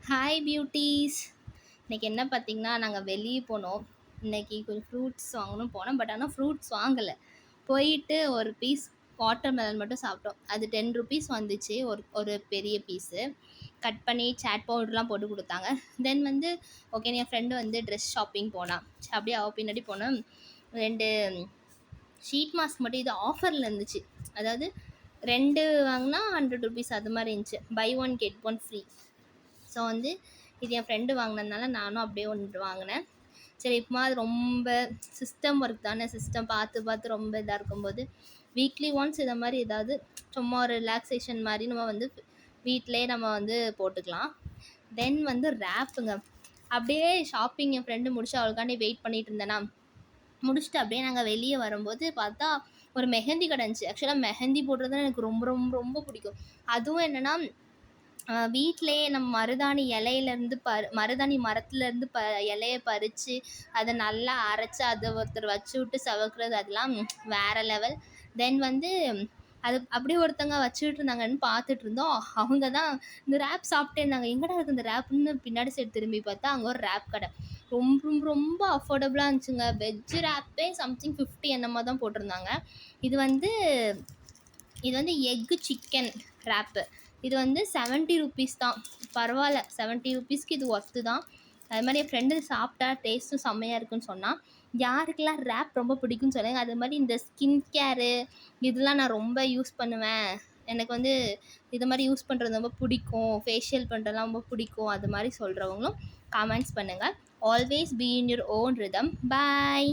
Hi பியூட்டீஸ். இன்றைக்கி என்ன பார்த்திங்கன்னா, நாங்கள் வெளியே போனோம். இன்றைக்கி கொஞ்சம் ஃப்ரூட்ஸ் வாங்கணும் போனோம். பட் ஆனால் ஃப்ரூட்ஸ் வாங்கலை. போயிட்டு ஒரு பீஸ் வாட்டர் மெலன் மட்டும் சாப்பிட்டோம். அது 10 ருபீஸ் வந்துச்சு. ஒரு பெரிய பீஸு கட் பண்ணி சாட் பவுடர்லாம் போட்டு கொடுத்தாங்க. தென் ஓகே, என் ஃப்ரெண்டு ட்ரெஸ் ஷாப்பிங் போனான். அப்படியே அவள் பின்னாடி போனோம். 2 ஷீட் மாஸ்க் மட்டும் இது ஆஃபரில் இருந்துச்சு. அதாவது 2 வாங்கினா 100 ருபீஸ் அது மாதிரி இருந்துச்சு. By 1 get 1 free. ஸோ இது என் ஃப்ரெண்டு வாங்கினதுனால நானும் அப்படியே ஒன்று வாங்கினேன். சரி, இப்போ அது ரொம்ப சிஸ்டம் ஒர்க் தானே, சிஸ்டம் பார்த்து ரொம்ப இதாக இருக்கும்போது வீக்லி ஒன்ஸ் இதை மாதிரி ஏதாவது சும்மா ஒரு ரிலாக்ஸேஷன் மாதிரி நம்ம வீட்டிலே நம்ம போட்டுக்கலாம். தென் ரேப்புங்க. அப்படியே ஷாப்பிங் என் ஃப்ரெண்டு முடிச்சு அவளுக்காண்டி வெயிட் பண்ணிகிட்டு இருந்தேன்னா, முடிச்சுட்டு அப்படியே நாங்கள் வெளியே வரும்போது பார்த்தா ஒரு மெஹந்தி கடை இருந்துச்சு. ஆக்சுவலாக மெஹந்தி போடுறது எனக்கு ரொம்ப ரொம்ப ரொம்ப பிடிக்கும். அதுவும் என்னென்னா, வீட்டிலே நம்ம மருதாணி இலையிலேருந்து மருதாணி மரத்துலேருந்து இலையை பறித்து அதை நல்லா அரைச்சி அதை ஒருத்தர் வச்சு விட்டு சவக்கிறது, அதெல்லாம் வேறு லெவல். தென் அது அப்படியே ஒருத்தங்க வச்சுக்கிட்டு இருந்தாங்கன்னு பார்த்துட்டு இருந்தோம். அவங்க தான் இந்த ரேப் சாப்பிட்டே இருந்தாங்க. எங்கடா இருக்குது இந்த ரேப்புன்னு பின்னாடி சைடு திரும்பி பார்த்தா அங்கே ஒரு ரேப் கடை. ரொம்ப ரொம்ப ரொம்ப அஃபோர்டபுளாக இருந்துச்சுங்க. வெஜ்ஜு ரேப்பே சம்திங் 50 என்னமோ தான் போட்டிருந்தாங்க. இது எக்கு சிக்கன் ரேப்பு. இது 70 ருபீஸ் தான். பரவாயில்ல, 70 ருபீஸ்க்கு இது ஒர்த்து தான். அது மாதிரி என் ஃப்ரெண்டு சாப்பிட்டா டேஸ்ட்டும் செம்மையாக இருக்குன்னு சொன்னால். யாருக்கெல்லாம் ரேப் ரொம்ப பிடிக்குன்னு சொல்லுங்கள். அது மாதிரி இந்த ஸ்கின் கேரு இதெல்லாம் நான் ரொம்ப யூஸ் பண்ணுவேன். எனக்கு இது மாதிரி யூஸ் பண்ணுறது ரொம்ப பிடிக்கும், ஃபேஷியல் பண்ணுறதுலாம் ரொம்ப பிடிக்கும், அது மாதிரி சொல்கிறவங்களும் கமெண்ட்ஸ் பண்ணுங்கள். Always be in your own rhythm. Bye.